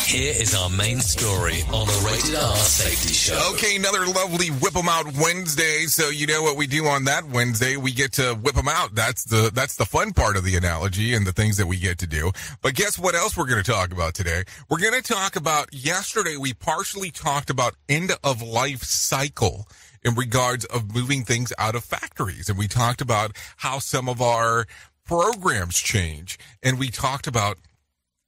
Here is our main story on the Rated R Safety Show. Okay, another lovely Whip 'em Out Wednesday. So you know what we do on that Wednesday? We get to whip 'em out. That's the fun part of the analogy and the things that we get to do. But guess what else we're going to talk about today? We're going to talk about, yesterday we partially talked about end of life cycle in regards of moving things out of factories. And we talked about how some of our programs change. And we talked about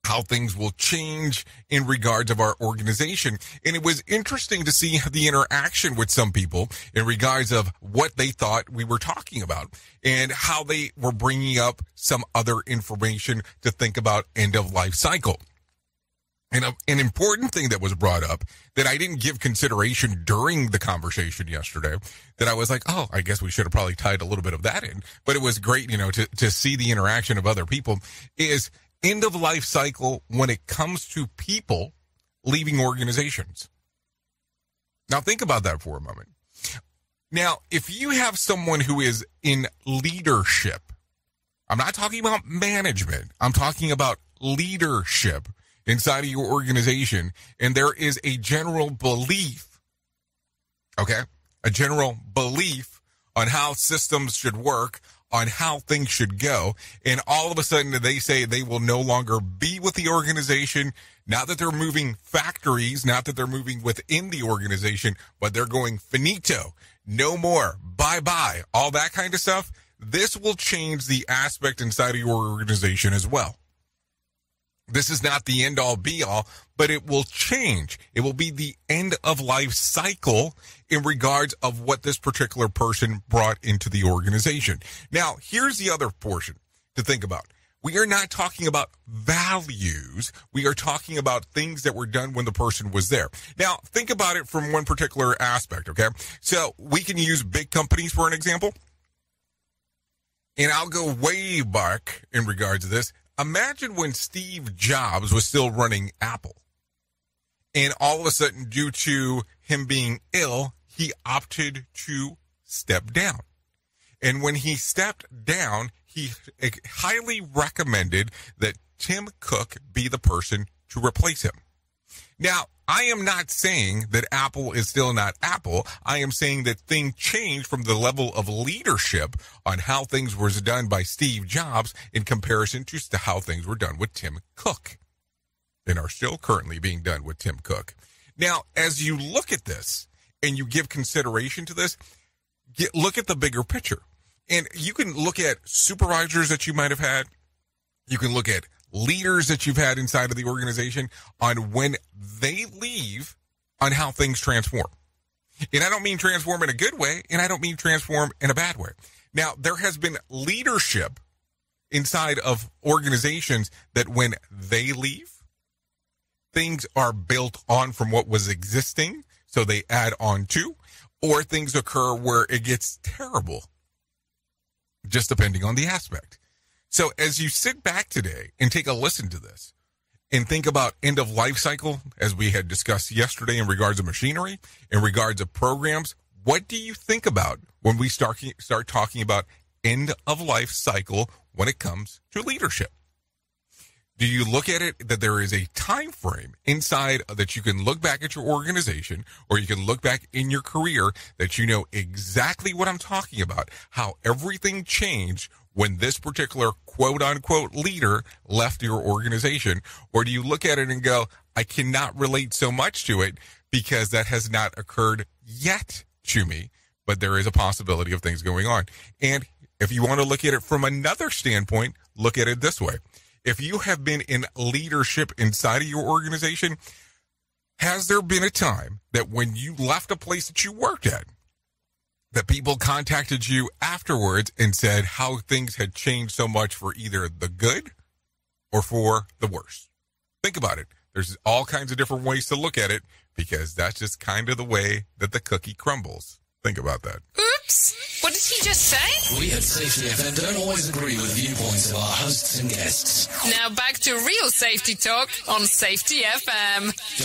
how things will change in regards of our organization. And it was interesting to see the interaction with some people in regards of what they thought we were talking about and how they were bringing up some other information to think about end of life cycle. And an important thing that was brought up that I didn't give consideration during the conversation yesterday, that I was like, oh, I guess we should have probably tied a little bit of that in. But it was great, to see the interaction of other people, is end of life cycle when it comes to people leaving organizations. Now think about that for a moment. Now, if you have someone who is in leadership, I'm not talking about management, I'm talking about leadership inside of your organization, and there is a general belief, okay, a general belief on how systems should work, on how things should go, and all of a sudden they say they will no longer be with the organization, not that they're moving factories, not that they're moving within the organization, but they're going finito, no more, bye-bye, all that kind of stuff. This will change the aspect inside of your organization as well. This is not the end-all, be-all, but it will change. It will be the end-of-life cycle in regards of what this particular person brought into the organization. Now, here's the other portion to think about. We are not talking about values. We are talking about things that were done when the person was there. Now, think about it from one particular aspect, okay? So we can use big companies for an example. And I'll go way back in regards to this. Imagine when Steve Jobs was still running Apple, and all of a sudden, due to him being ill, he opted to step down. And when he stepped down, he highly recommended that Tim Cook be the person to replace him. Now, I am not saying that Apple is still not Apple. I am saying that things changed from the level of leadership on how things were done by Steve Jobs in comparison to how things were done with Tim Cook and are still currently being done with Tim Cook. Now, as you look at this and you give consideration to this, look at the bigger picture. And you can look at supervisors that you might have had. You can look at leaders that you've had inside of the organization on when they leave, on how things transform. And I don't mean transform in a good way, and I don't mean transform in a bad way. Now, there has been leadership inside of organizations that when they leave, things are built on from what was existing, so they add on to, or things occur where it gets terrible, just depending on the aspect. So as you sit back today and take a listen to this and think about end of life cycle, as we had discussed yesterday in regards to machinery, in regards of programs, what do you think about when we start talking about end of life cycle when it comes to leadership? Do you look at it that there is a time frame inside that you can look back at your organization, or you can look back in your career that you know exactly what I'm talking about, how everything changed when this particular quote-unquote leader left your organization? Or do you look at it and go, I cannot relate so much to it because that has not occurred yet to me, but there is a possibility of things going on. And if you want to look at it from another standpoint, look at it this way. If you have been in leadership inside of your organization, has there been a time that when you left a place that you worked at, that people contacted you afterwards and said how things had changed so much for either the good or for the worse? Think about it. There's all kinds of different ways to look at it because that's just kind of the way that the cookie crumbles. Think about that. Oops. What did he just say? We at Safety FM don't always agree with viewpoints of our hosts and guests. Now back to real safety talk on Safety FM.